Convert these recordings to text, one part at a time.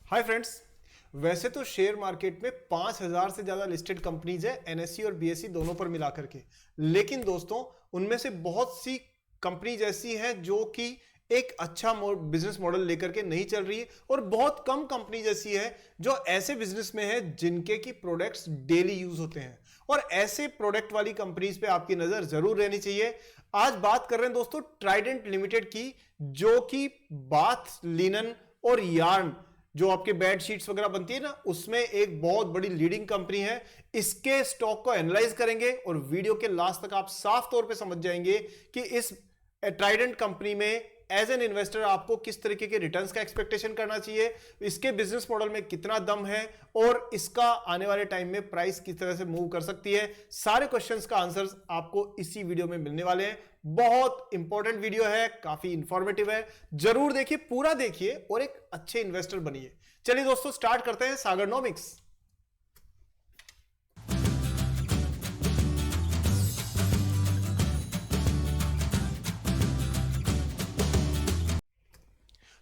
Hi friends. वैसे तो share market में 5000 से ज्यादा लिस्टेड कंपनीज है, एनएससी और बीएसई दोनों पर मिला करके। लेकिन दोस्तों, उनमें से बहुत सी कंपनीज ऐसी हैं जो कि एक अच्छा बिजनेस मॉडल लेकर के नहीं चल रही है, और बहुत कम कंपनीज ऐसी है जो ऐसे बिजनेस में है जिनके की प्रोडक्ट्स डेली यूज होते हैं। और ऐसे प्रोडक्ट वाली कंपनीज पे आपकी नजर जरूर रहनी चाहिए। आज बात कर रहे हैं दोस्तों ट्राइडेंट लिमिटेड की, जो कि बाथ लिनन और यार्न, जो आपके बेड शीट्स वगैरह बनती है ना, उसमें एक बहुत बड़ी लीडिंग कंपनी है। इसके स्टॉक को एनालाइज करेंगे और वीडियो के लास्ट तक आप साफ तौर पे समझ जाएंगे कि इस ट्राइडेंट कंपनी में एज एन इन्वेस्टर आपको किस तरीके के रिटर्न्स का एक्सपेक्टेशन करना चाहिए, इसके बिजनेस मॉडल में कितना दम है, और इसका आने वाले टाइम में प्राइस किस तरह से मूव कर सकती है। सारे क्वेश्चंस का आंसर्स आपको इसी वीडियो में मिलने वाले हैं। बहुत इंपॉर्टेंट वीडियो है, काफी इंफॉर्मेटिव है, जरूर देखिए, पूरा देखिए और एक अच्छे इन्वेस्टर बनिए। चलिए दोस्तों, स्टार्ट करते हैं सागरनॉमिक्स।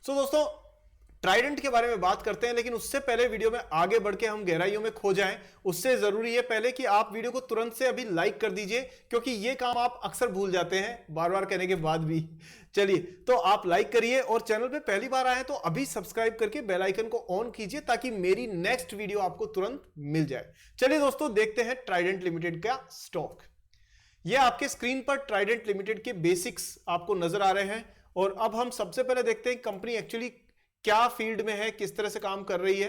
दोस्तों, ट्राइडेंट के बारे में बात करते हैं, लेकिन उससे पहले वीडियो में आगे बढ़ के हम गहराइयों में खो जाएं, उससे जरूरी है पहले कि आप वीडियो को तुरंत से अभी लाइक कर दीजिए, क्योंकि ये काम आप अक्सर भूल जाते हैं बार बार कहने के बाद भी। चलिए, तो आप लाइक करिए और चैनल पे पहली बार आए तो अभी सब्सक्राइब करके बेल आइकन को ऑन कीजिए ताकि मेरी नेक्स्ट वीडियो आपको तुरंत मिल जाए। चलिए दोस्तों, देखते हैं ट्राइडेंट लिमिटेड का स्टॉक। ये आपके स्क्रीन पर ट्राइडेंट लिमिटेड के बेसिक्स आपको नजर आ रहे हैं। और अब हम सबसे पहले देखते हैं कंपनी एक्चुअली क्या फील्ड में है, किस तरह से काम कर रही है।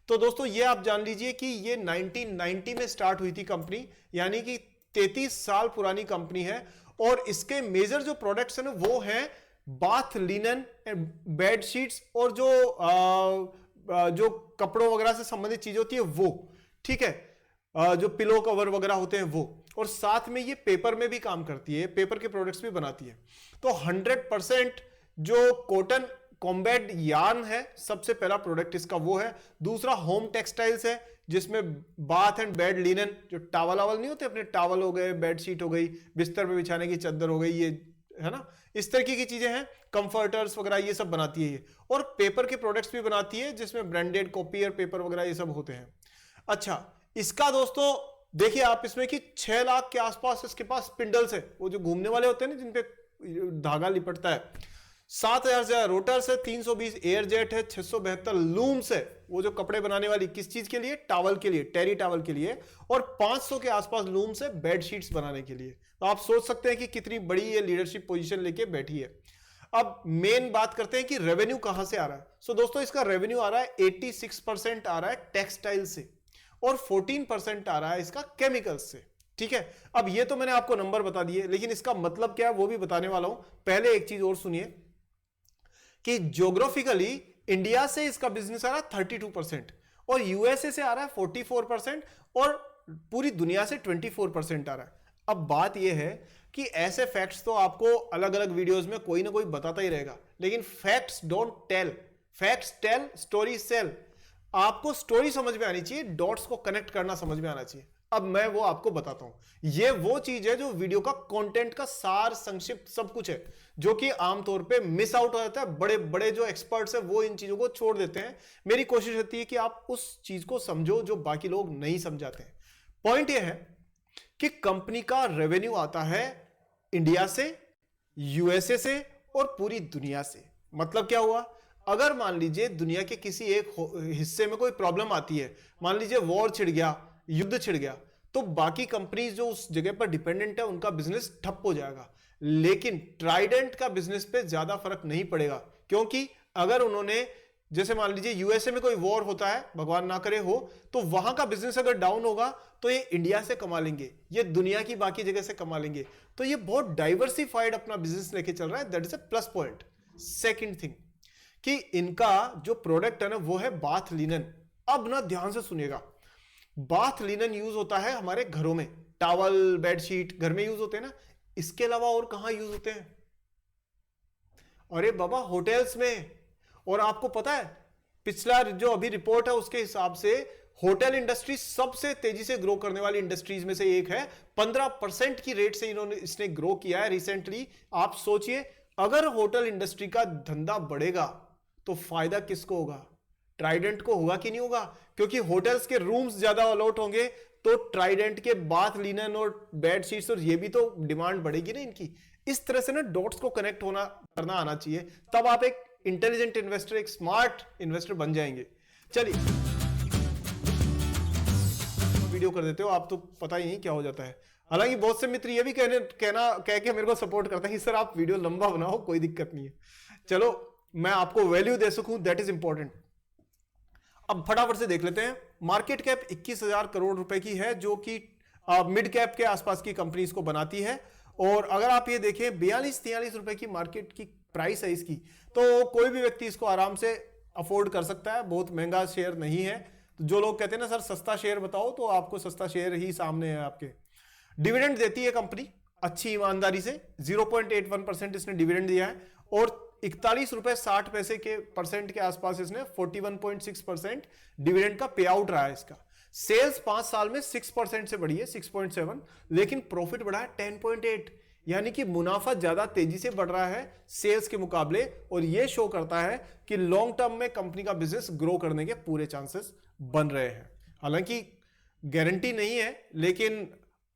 तो दोस्तों, ये आप जान लीजिए कि ये 1990 में स्टार्ट हुई थी कंपनी, यानी कि 33 साल पुरानी कंपनी है। और इसके मेजर जो प्रोडक्ट्स हैं ना, वो हैं बाथ लिनन, बेड शीट्स, और जो कपड़ों वगैरह से संबंधित चीजें होती है वो, ठीक है, जो पिलो कवर वगैरह होते हैं वो। और साथ में ये पेपर में भी काम करती है, पेपर के प्रोडक्ट्स भी बनाती है। तो 100% जो कॉटन कॉम्बैट यार्न है, सबसे पहला प्रोडक्ट इसका वो है। दूसरा होम टेक्सटाइल्स है, जिसमें बाथ एंड बेड लिनन, जो टावल आवल नहीं होते अपने, टावल हो गए, बेडशीट हो गई, बिस्तर पे बिछाने की चादर हो गई, ये है ना, इस तरीके की चीजें हैं। कंफर्टर्स वगैरह ये सब बनाती है ये। और पेपर के प्रोडक्ट्स भी बनाती है, जिसमें ब्रांडेड कॉपी और पेपर वगैरह ये सब होते हैं। अच्छा, इसका दोस्तों देखिए आप इसमें कि 6 लाख के आसपास इसके पास स्पिंडल्स है, वो जो घूमने वाले होते हैं ना, जिनपे धागा लिपटता है। 7000 से ज्यादा रोटर्स है, 320 एयर जेट है, 672 लूम्स है, वो जो कपड़े बनाने वाली, किस चीज के लिए, टावल के लिए, टेरी टावल के लिए। और 500 के आसपास लूम्स है बेडशीट्स बनाने के लिए। तो आप सोच सकते हैं कि कितनी बड़ी ये लीडरशिप पोजीशन लेके बैठी है। अब मेन बात करते हैं कि रेवेन्यू कहां से आ रहा है। सो दोस्तों, इसका रेवेन्यू आ रहा है 86% आ रहा है टेक्सटाइल से, और 14% आ रहा है इसका केमिकल्स से। ठीक है, अब ये तो मैंने आपको नंबर बता दिए, लेकिन इसका मतलब क्या है वो भी बताने वाला हूं। पहले एक चीज और सुनिए कि ज्योग्राफिकली इंडिया से इसका बिजनेस आ रहा है 32%, और यूएसए से आ रहा है 44%, और पूरी दुनिया से 24% आ रहा है। अब बात यह है कि ऐसे फैक्ट्स तो आपको अलग अलग वीडियोस में कोई ना कोई बताता ही रहेगा, लेकिन facts don't tell, facts tell, story sell. आपको स्टोरी समझ में आनी चाहिए, डॉट्स को कनेक्ट करना समझ में आना चाहिए। अब मैं वो आपको बताता हूं। ये वो चीज है जो वीडियो का कंटेंट का सार, संक्षिप्त सब कुछ है, जो कि आमतौर पे मिस आउट हो जाता है। बड़े बड़े जो एक्सपर्ट्स हैं वो इन चीजों को छोड़ देते हैं। मेरी कोशिश होती है कि आप उस चीज को समझो जो बाकी लोग नहीं समझाते हैं। पॉइंट यह है कि कंपनी का रेवेन्यू आता है इंडिया से, यूएसए से, और पूरी दुनिया से। मतलब क्या हुआ, अगर मान लीजिए दुनिया के किसी एक हिस्से में कोई प्रॉब्लम आती है, मान लीजिए वॉर छिड़ गया, युद्ध छिड़ गया, तो बाकी कंपनीज जो उस जगह पर डिपेंडेंट है उनका बिजनेस ठप हो जाएगा। लेकिन ट्राइडेंट का बिजनेस पे ज्यादा फर्क नहीं पड़ेगा, क्योंकि अगर उन्होंने, जैसे मान लीजिए यूएसए में कोई वॉर होता है, भगवान ना करे हो, तो वहां का बिजनेस अगर डाउन होगा तो ये इंडिया से कमा लेंगे, ये दुनिया की बाकी जगह से कमा लेंगे। तो ये बहुत डाइवर्सिफाइड अपना बिजनेस लेके चल रहा है, that is a plus point. Second thing कि इनका जो प्रोडक्ट है ना वो है बाथ लिनन। अब ना ध्यान से सुनिएगा, बाथ लिनन यूज होता है हमारे घरों में, टॉवल, बेडशीट घर में यूज होते हैं ना। इसके अलावा और कहां यूज होते हैं? अरे बाबा, होटल्स में। और आपको पता है, पिछला जो अभी रिपोर्ट है उसके हिसाब से होटल इंडस्ट्री सबसे तेजी से ग्रो करने वाली इंडस्ट्रीज में से एक है। 15% की रेट से इसने ग्रो किया है रिसेंटली। आप सोचिए, अगर होटल इंडस्ट्री का धंधा बढ़ेगा तो फायदा किसको होगा? ट्राइडेंट को होगा कि नहीं होगा, क्योंकि होटल्स के रूम्स ज्यादा अलॉट होंगे तो ट्राइडेंट के बाथ लिनन और बेड शीट्स और ये भी तो डिमांड बढ़ेगी ना इनकी। इस तरह से ना डॉट्स को कनेक्ट होना करना आना चाहिए, तब आप एक इंटेलिजेंट इन्वेस्टर, एक स्मार्ट इन्वेस्टर बन जाएंगे। चलिए वीडियो कर देते हो आप, तो पता ही नहीं क्या हो जाता है। हालांकि बहुत से मित्र ये भी कह के मेरे को सपोर्ट करते हैं कि सर आप वीडियो लंबा बनाओ, कोई दिक्कत नहीं है। चलो मैं आपको वैल्यू दे सकूं, दैट इज इंपॉर्टेंट। अब फटाफट से देख लेते हैं। मार्केट कैप 21,000 करोड़ रुपए की है, जो कि मिड कैप के आसपास की कंपनीज को बनाती है। और अगर आप ये देखें 42-43 रुपए की मार्केट की प्राइस है इसकी, तो कोई भी व्यक्ति इसको आराम से अफोर्ड कर सकता है, बहुत महंगा शेयर नहीं है। तो जो लोग कहते हैं ना सर सस्ता शेयर बताओ, तो आपको सस्ता शेयर ही सामने है आपके। डिविडेंड देती है कंपनी अच्छी ईमानदारी से, 0.81% इसने डिविडेंड दिया है, और 41 रुपए 60 पैसे के परसेंट के आसपास इसने 41.6% डिविडेंड का पे आउट रहा है इसका। सेल्स 5 साल में 6% से बढ़ी है, 6.7, लेकिन प्रॉफिट बढ़ा है 10.8, यानी कि मुनाफा ज्यादा तेजी से बढ़ रहा है सेल्स के मुकाबले, और यह शो करता है कि लॉन्ग टर्म में कंपनी का बिजनेस ग्रो करने के पूरे चांसेस बन रहे हैं। हालांकि गारंटी नहीं है, लेकिन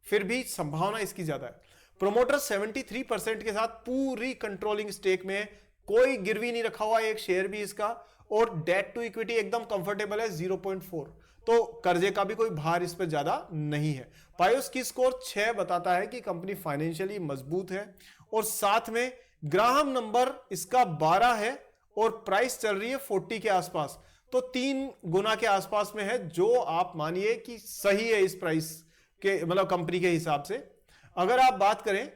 फिर भी संभावना इसकी ज्यादा है। प्रोमोटर 73% के साथ पूरी कंट्रोलिंग स्टेक में, कोई गिरवी नहीं रखा हुआ एक शेयर भी इसका, और डेट टू इक्विटी एकदम कंफर्टेबल है 0.4, तो कर्जे का भी कोई भार इस पर ज्यादा नहीं है। पायोस की स्कोर 6 बताता है कि कंपनी फाइनेंशियली मजबूत है, और साथ में ग्राहम नंबर इसका 12 है, और प्राइस चल रही है 40 के आसपास, तो 3 गुना के आसपास में है, जो आप मानिए कि सही है इस प्राइस के, मतलब कंपनी के हिसाब से। अगर आप बात करें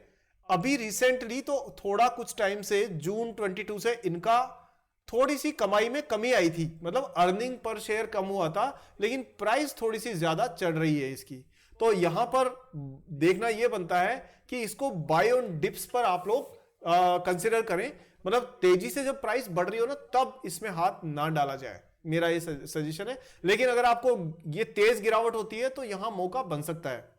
अभी रिसेंटली, तो थोड़ा कुछ टाइम से जून 22 से इनका थोड़ी सी कमाई में कमी आई थी, मतलब अर्निंग पर शेयर कम हुआ था, लेकिन प्राइस थोड़ी सी ज्यादा चढ़ रही है इसकी। तो यहां पर देखना यह बनता है कि इसको बाय ऑन डिप्स पर आप लोग कंसिडर करें, मतलब तेजी से जब प्राइस बढ़ रही हो ना, तब इसमें हाथ ना डाला जाए, मेरा ये सजेशन है। लेकिन अगर आपको ये तेज गिरावट होती है तो यहां मौका बन सकता है।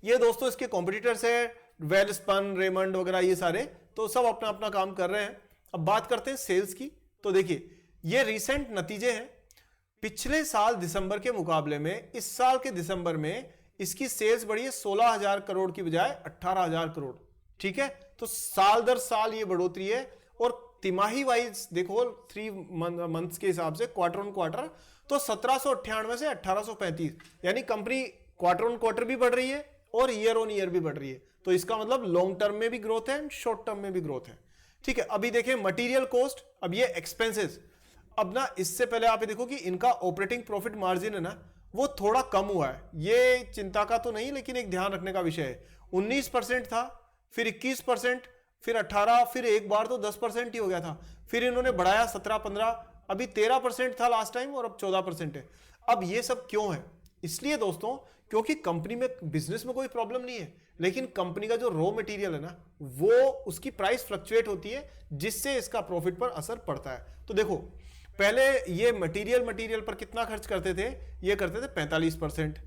ये दोस्तों इसके कॉम्पिटिटर्स है, वेलस्पन, रेमंड वगैरह, ये सारे तो सब अपना अपना काम कर रहे हैं। अब बात करते हैं सेल्स की, तो देखिए ये रिसेंट नतीजे हैं। पिछले साल दिसंबर के मुकाबले में इस साल के दिसंबर में इसकी सेल्स बढ़ी है 16,000 करोड़ की बजाय 18,000 करोड़, ठीक है। तो साल दर साल ये बढ़ोतरी है, और तिमाही वाइज देखो 3 मंथ्स के हिसाब से, क्वार्टर ऑन क्वार्टर, तो 1798 से 1835, यानी कंपनी क्वार्टर ऑन क्वार्टर भी बढ़ रही है और ईयर ऑन ईयर भी बढ़ रही है। तो इसका मतलब लॉन्ग टर्म में भी ग्रोथ है, शॉर्ट टर्म में भी ग्रोथ है, ठीक है। अभी देखें मटेरियल कॉस्ट, अब ये एक्सपेंसेस, अब ना इससे पहले आप ये देखो कि इनका ऑपरेटिंग प्रॉफिट मार्जिन है ना, वो थोड़ा कम हुआ है। ये चिंता का तो नहीं, लेकिन एक ध्यान रखने का विषय है। 19% था, फिर 21%, फिर 18%, फिर एक बार तो 10% ही हो गया था, फिर इन्होंने बढ़ाया 17-15, अभी 13% था लास्ट टाइम, और अब 14% है। अब ये सब क्यों है? इसलिए दोस्तों क्योंकि कंपनी में, बिजनेस में कोई प्रॉब्लम नहीं है, लेकिन कंपनी का जो रॉ मटेरियल है ना, वो उसकी प्राइस फ्लक्चुएट होती है, जिससे इसका प्रॉफिट पर असर पड़ता है। तो देखो पहले ये मटेरियल पर कितना खर्च करते थे, ये करते थे 45%,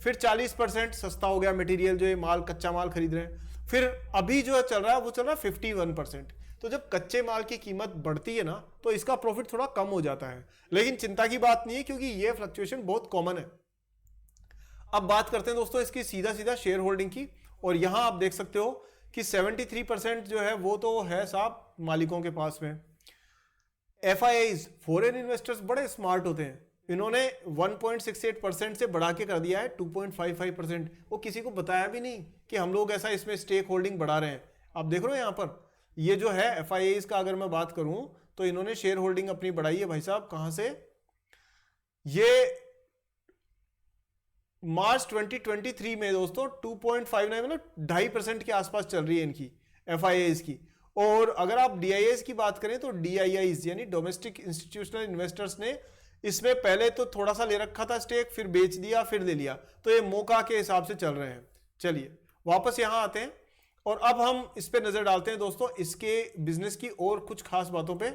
फिर 40% सस्ता हो गया मटेरियल, जो ये माल, कच्चा माल खरीद रहे हैं। फिर अभी जो चल रहा है वो चल रहा है 51%। तो जब कच्चे माल की कीमत बढ़ती है ना, तो इसका प्रॉफिट थोड़ा कम हो जाता है, लेकिन चिंता की बात नहीं है, क्योंकि ये फ्लक्चुएशन बहुत कॉमन है। अब बात करते हैं दोस्तों इसकी सीधा शेयर होल्डिंग की, और यहां आप देख सकते हो कि 73% जो है वो तो है साहब मालिकों के पास में। FIIs, फॉरेन इन्वेस्टर्स बड़े स्मार्ट होते हैं, इन्होंने 1.68% से बढ़ा के कर दिया है 2.55%। वो किसी को बताया भी नहीं कि हम लोग ऐसा इसमें स्टेक होल्डिंग बढ़ा रहे हैं। आप देख रहे हो यहां पर, ये जो है FIIs का अगर मैं बात करूं, तो इन्होंने शेयर होल्डिंग अपनी बढ़ाई है भाई साहब, कहां से, ये मार्च 2023 में दोस्तों 2.59, मतलब 2.5% के आसपास चल रही है इनकी FIIs की। और अगर आप DIIs की बात करें, तो DIIs यानी डोमेस्टिक इंस्टीट्यूशनल इन्वेस्टर्स ने इसमें पहले तो थोड़ा सा ले रखा था स्टेक, फिर बेच दिया, फिर ले लिया, तो ये मौका के हिसाब से चल रहे हैं। चलिए वापस यहां आते हैं, और अब हम इस पे नजर डालते हैं दोस्तों इसके बिजनेस की और कुछ खास बातों पे।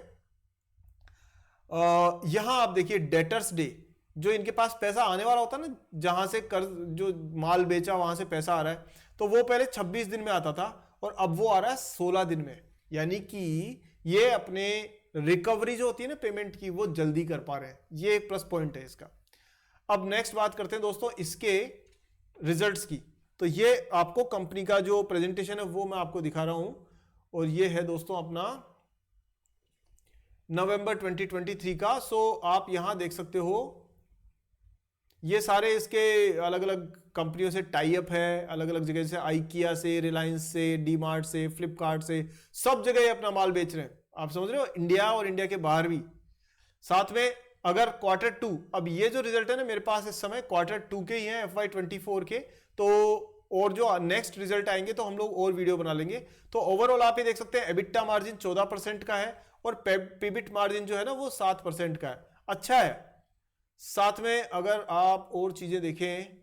यहां आप देखिए डेटर्स डे, जो इनके पास पैसा आने वाला होता है ना, जहां से कर्ज, जो माल बेचा वहां से पैसा आ रहा है, तो वो पहले 26 दिन में आता था, और अब वो आ रहा है 16 दिन में, यानी कि ये अपने रिकवरी जो होती है ना पेमेंट की, वो जल्दी कर पा रहे हैं, ये एक प्लस पॉइंट है इसका। अब नेक्स्ट बात करते हैं दोस्तों इसके रिजल्ट्स की। तो ये आपको कंपनी का जो प्रेजेंटेशन है वो मैं आपको दिखा रहा हूं, और ये है दोस्तों अपना नवंबर 2023 का। सो आप यहां देख सकते हो ये सारे इसके अलग अलग कंपनियों से टाई अप है, अलग अलग जगह से, आइकिया से, रिलायंस से, डी मार्ट से, फ्लिपकार्ट से, सब जगह ये अपना माल बेच रहे हैं। आप समझ रहे हो, इंडिया और इंडिया के बाहर भी। साथ में अगर Q2, अब ये जो रिजल्ट है ना मेरे पास इस समय Q2 के ही हैं, FY24 के, तो और जो नेक्स्ट रिजल्ट आएंगे तो हम लोग और वीडियो बना लेंगे। तो ओवरऑल आप ये देख सकते हैं एबिटा मार्जिन 14% का है, और पीबिट मार्जिन जो है ना वो 7% का है, अच्छा है। साथ में अगर आप और चीजें देखें,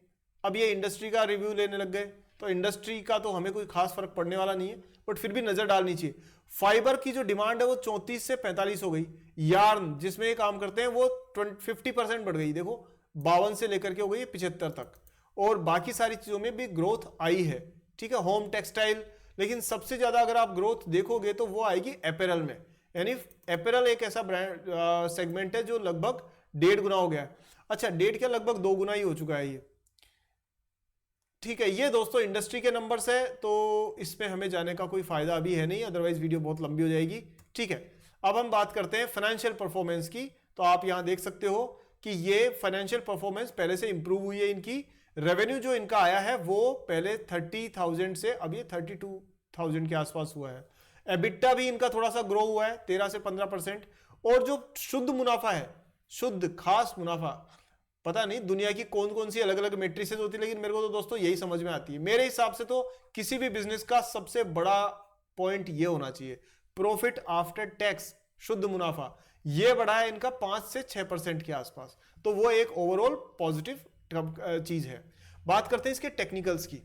अब ये इंडस्ट्री का रिव्यू लेने लग गए, तो इंडस्ट्री का तो हमें कोई खास फर्क पड़ने वाला नहीं है, बट फिर भी नजर डालनी चाहिए। फाइबर की जो डिमांड है वो 34 से 45 हो गई। यार्न जिसमें ये काम करते हैं वो 50% बढ़ गई, देखो 52 से लेकर के हो गई 75 तक। और बाकी सारी चीजों में भी ग्रोथ आई है, ठीक है। होम टेक्सटाइल, लेकिन सबसे ज्यादा अगर आप ग्रोथ देखोगे तो वो आएगी अपैरल में, यानी अपैरल एक ऐसा ब्रांड सेगमेंट है जो लगभग 1.5 गुना हो गया है। अच्छा, 1.5 क्या, लगभग 2 गुना ही हो चुका है ये, ठीक है। ये दोस्तों इंडस्ट्री के नंबर्स है, तो इसमें हमें जाने का कोई फायदा अभी है नहीं, अदरवाइज वीडियो बहुत लंबी हो जाएगी, ठीक है। अब हम बात करते हैं फाइनेंशियल परफॉर्मेंस की। तो आप यहां देख सकते हो कि ये फाइनेंशियल परफॉर्मेंस पहले से इंप्रूव हुई है इनकी। रेवेन्यू जो इनका आया है वो पहले 30,000 से अब ये 32,000 के आसपास हुआ है। एबिटा भी इनका थोड़ा सा ग्रो हुआ है 13 से 15%। और जो शुद्ध मुनाफा है, शुद्ध खास मुनाफा, पता नहीं दुनिया की कौन कौन सी अलग अलग मेट्रिसेस होती है, लेकिन मेरे को तो दोस्तों यही समझ में आती है। मेरे हिसाब से तो किसी भी बिजनेस का सबसे बड़ा पॉइंट ये होना चाहिए, प्रॉफिट आफ्टर टैक्स, शुद्ध मुनाफा। ये बढ़ा है इनका 5 से 6% के आसपास, तो वो एक ओवरऑल पॉजिटिव चीज है। बात करते हैं इसके टेक्निकल्स की।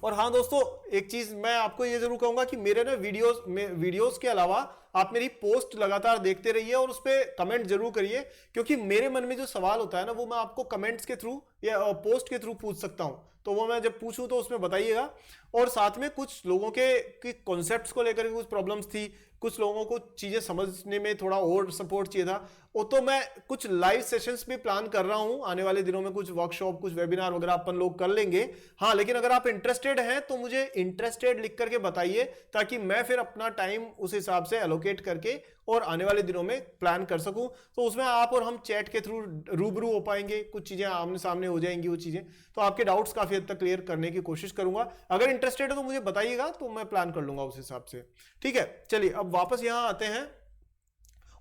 और हाँ दोस्तों, एक चीज मैं आपको ये जरूर कहूंगा कि मेरे ना वीडियोस के अलावा आप मेरी पोस्ट लगातार देखते रहिए और उस पर कमेंट जरूर करिए, क्योंकि मेरे मन में जो सवाल होता है ना वो मैं आपको कमेंट्स के थ्रू या पोस्ट के थ्रू पूछ सकता हूं, तो वो मैं जब पूछूं तो उसमें बताइएगा। और साथ में कुछ लोगों के कॉन्सेप्ट्स को लेकर के कुछ प्रॉब्लम्स थी, कुछ लोगों को चीजें समझने में थोड़ा और सपोर्ट चाहिए था, वो तो मैं कुछ लाइव सेशंस भी प्लान कर रहा हूं आने वाले दिनों में, कुछ वर्कशॉप, कुछ वेबिनार वगैरह अपन लोग कर लेंगे। हाँ, लेकिन अगर आप इंटरेस्टेड हैं तो मुझे इंटरेस्टेड लिख करके बताइए, ताकि मैं फिर अपना टाइम उस हिसाब से एलोकेट करके और आने वाले दिनों में प्लान कर सकूं। तो उसमें आप और हम चैट के थ्रू रूबरू हो पाएंगे, कुछ चीजें आमने सामने हो जाएंगी, वो चीजें तो आपके डाउट्स काफी हद तक क्लियर करने की कोशिश करूंगा। अगर इंटरेस्टेड है तो मुझे बताइएगा, तो मैं प्लान कर लूंगा उस हिसाब से, ठीक है। चलिए अब वापस यहां आते हैं।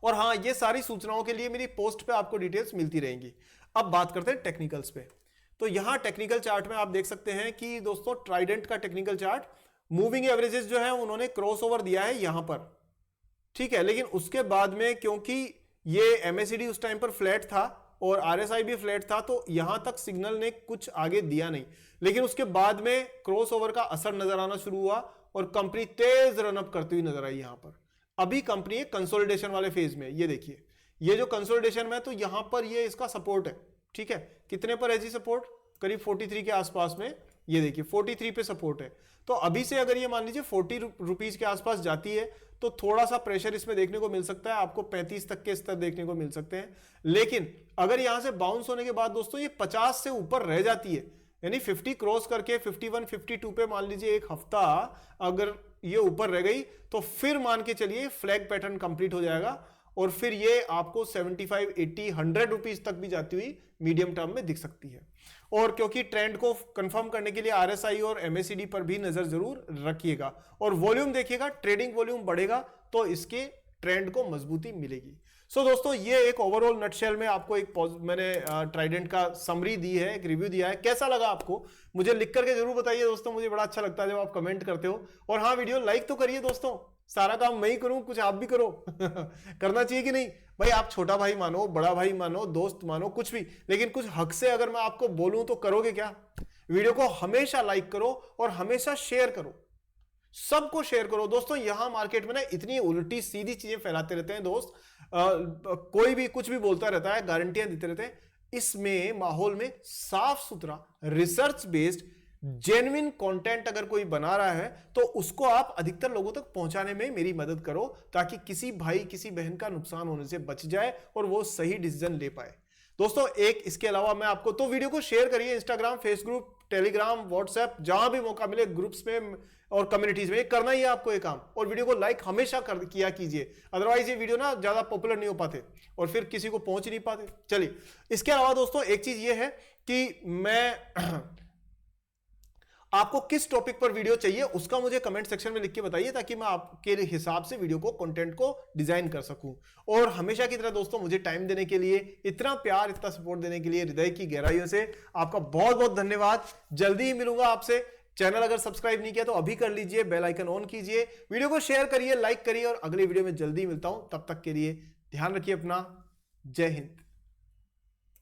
और हाँ, ये सारी सूचनाओं के लिए मेरी पोस्ट पे आपको डिटेल्स मिलती रहेंगी। अब बात करते हैं टेक्निकल्स पे। तो यहां टेक्निकल चार्ट में आप देख सकते हैं कि दोस्तों ट्राइडेंट का टेक्निकल चार्ट, मूविंग एवरेजेस जो है उन्होंने क्रॉसओवर दिया है यहां पर, ठीक है। लेकिन उसके बाद में क्योंकि ये एमएसीडी उस टाइम पर फ्लैट था और आरएसआई भी फ्लैट था, तो यहां तक सिग्नल ने कुछ आगे दिया नहीं। लेकिन उसके बाद में क्रॉसओवर का असर नजर आना शुरू हुआ और कंपनी तेज रनअप करती हुई नजर आई। यहां पर अभी कंपनी है कंसोलिडेशन वाले फेज में, ये देखिए, ये जो कंसोलिडेशन में, तो यहां पर ये इसका सपोर्ट है, ठीक है। कितने पर है जी सपोर्ट? करीब 43 के आसपास में, ये देखिए 43 पे सपोर्ट है। तो अभी से अगर ये मान लीजिए 40 रुपीज के आसपास जाती है तो थोड़ा सा प्रेशर इसमें देखने को मिल सकता है, आपको 35 तक के स्तर देखने को मिल सकते हैं। लेकिन अगर यहां से बाउंस होने के बाद दोस्तों ये 50 से ऊपर रह जाती है, यानी 50 क्रॉस करके 51, 52 पे मान लीजिए एक हफ्ता अगर ये ऊपर रह गई, तो फिर मान के चलिए फ्लैग पैटर्न कंप्लीट हो जाएगा और फिर ये आपको 75, 80, 100 रुपीज तक भी जाती हुई मीडियम टर्म में दिख सकती है। और क्योंकि ट्रेंड को कंफर्म करने के लिए आरएसआई और एमएसीडी पर भी नजर जरूर रखिएगा और वॉल्यूम देखिएगा, ट्रेडिंग वॉल्यूम बढ़ेगा तो इसके ट्रेंड को मजबूती मिलेगी। सो दोस्तों, ये एक ओवरऑल नटशेल में आपको एक मैंने ट्राइडेंट का समरी दी है, एक रिव्यू दिया है। कैसा लगा आपको मुझे लिख करके जरूर बताइए दोस्तों, मुझे बड़ा अच्छा लगता है जब आप कमेंट करते हो। और हाँ, वीडियो लाइक तो करिए दोस्तों, सारा काम मैं ही करूं, कुछ आप भी करो करना चाहिए कि नहीं भाई? आप छोटा भाई मानो, बड़ा भाई मानो, दोस्त मानो, कुछ भी, लेकिन कुछ हक से अगर मैं आपको बोलूं तो करोगे क्या? वीडियो को हमेशा लाइक करो और हमेशा शेयर करो, सबको शेयर करो दोस्तों। यहां मार्केट में ना इतनी उल्टी सीधी चीजें फैलाते रहते हैं दोस्त, कोई भी कुछ भी बोलता रहता है, गारंटियां देते रहते हैं। इसमें माहौल में साफ सुथरा रिसर्च बेस्ड जेन्युइन कंटेंट अगर कोई बना रहा है तो उसको आप अधिकतर लोगों तक पहुंचाने में मेरी मदद करो, ताकि किसी भाई किसी बहन का नुकसान होने से बच जाए और वो सही डिसीजन ले पाए। दोस्तों एक इसके अलावा मैं आपको, तो वीडियो को शेयर करिए इंस्टाग्राम, फेसबुक, टेलीग्राम, व्हाट्सएप, जहां भी मौका मिले ग्रुप्स में और कम्युनिटीज में, ये करना ही है आपको ये काम। और वीडियो को लाइक हमेशा किया कीजिए, अदरवाइज ये वीडियो ना ज्यादा पॉपुलर नहीं हो पाते और फिर किसी को पहुंच ही नहीं पाते। चलिए, इसके अलावा दोस्तों एक चीज ये है कि मैं आपको किस टॉपिक पर वीडियो चाहिए उसका मुझे कमेंट सेक्शन में लिख के बताइए, ताकि मैं आपके हिसाब से वीडियो को, कंटेंट को डिजाइन कर सकूं। और हमेशा की तरह दोस्तों मुझे टाइम देने के लिए, इतना प्यार, इतना सपोर्ट देने के लिए हृदय की गहराइयों से आपका बहुत बहुत धन्यवाद। जल्दी ही मिलूंगा आपसे। चैनल अगर सब्सक्राइब नहीं किया तो अभी कर लीजिए, बेल आइकन ऑन कीजिए, वीडियो को शेयर करिए, लाइक करिए, और अगली वीडियो में जल्दी मिलता हूं। तब तक के लिए ध्यान रखिए अपना। जय हिंद।